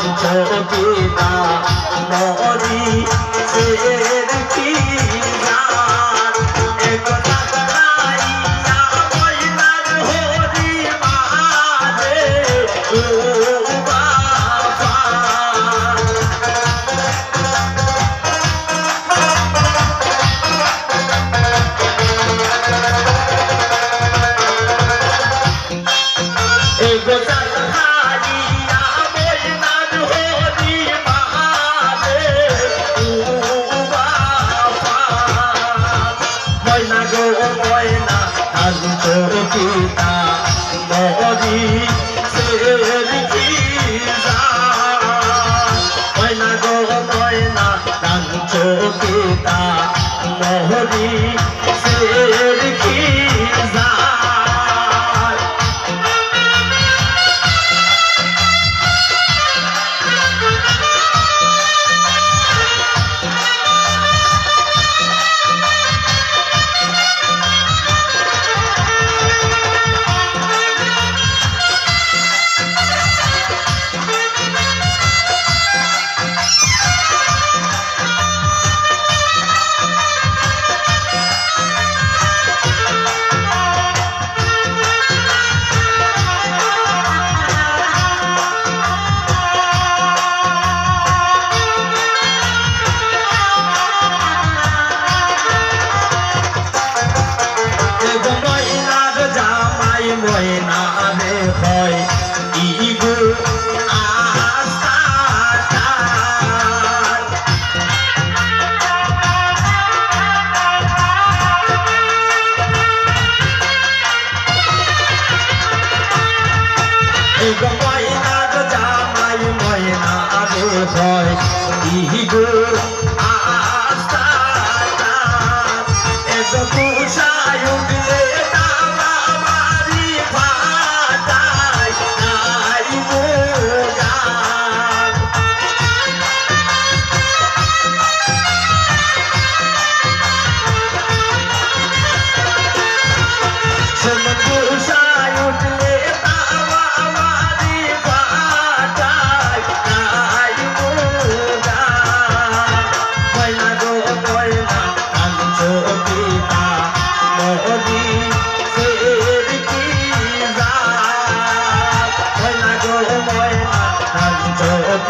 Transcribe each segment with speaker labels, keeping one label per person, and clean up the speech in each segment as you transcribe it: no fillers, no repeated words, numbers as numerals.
Speaker 1: পিতা মরি ফের কি গান একতা গাইয়া ময়নার হরি মাঝে ও বাবা একতা গাইয়া ময়নার হরি মাঝে ও বাবা ময়না গো ময়না আজ পিতা মরি ফের কি গান ময়না গো ময়না আজ পিতা মরি ফের কি গান ময়না রে হয় ইগো আস্তা এগো ময়না জামাই ময়না রে হয় ইগো আস্তা এগো কুশায় উঠলে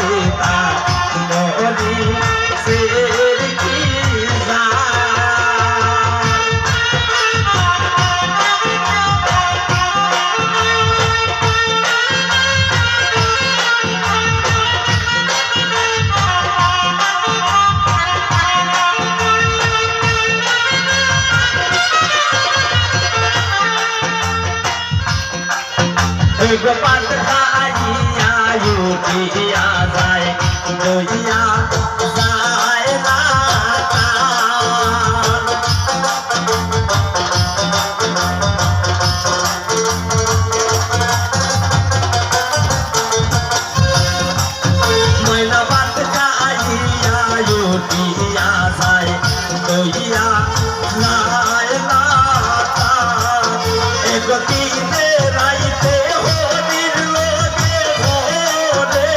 Speaker 1: পিতা মরি ফের কি গোপাল খাইয়া উঠিয়া যায় লইয়া যায় না ময়না বাত খাইয়া উঠিয়া যায় লইয়া যায় না এগতিতে রাইতে হরির লোকে ভরে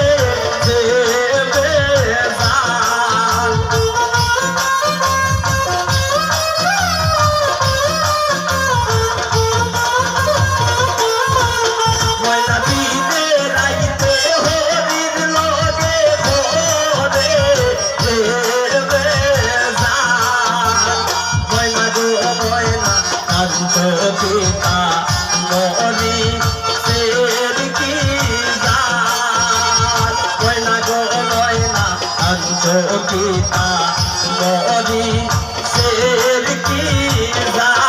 Speaker 1: দেবে জাল ময়না দিতে রাইতে হরির লোকে ভরে দেবে জাল ময়না গো ময়না আজ পিতা মরি ফের কি গান ময়না গো ময়না আজ পিতা মরি ফের কি গান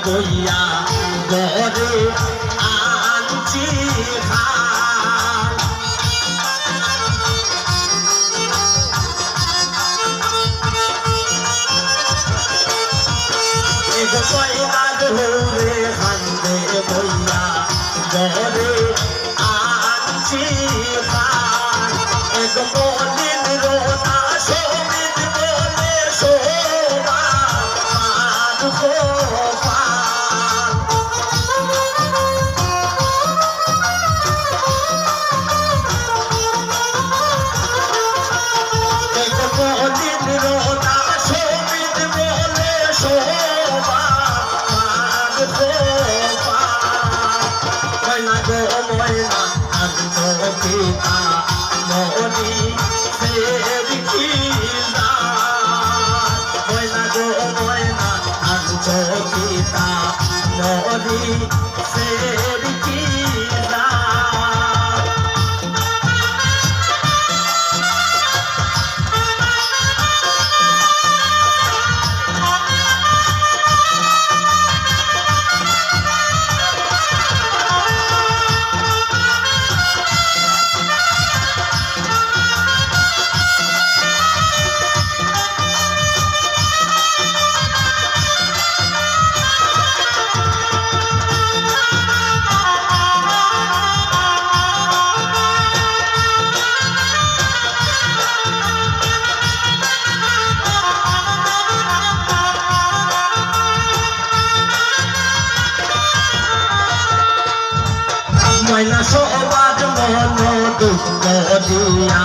Speaker 1: বইয়া ঘরে আনছি খান এক কয়নার হৌরে হান্দে বইয়া ঘরে আনছি খান এক মদিন রোনা সমিত বলে শোভা মান খোপান এক মদিন রোনা সমিত বলে শোভা মান খোপান ময়না গো ময়না আনছ পিতা মরি ফের কি ময়না গো ময়না আনছ পিতা মরি ফের কি ময়না সবার মন দুঃখ দিয়া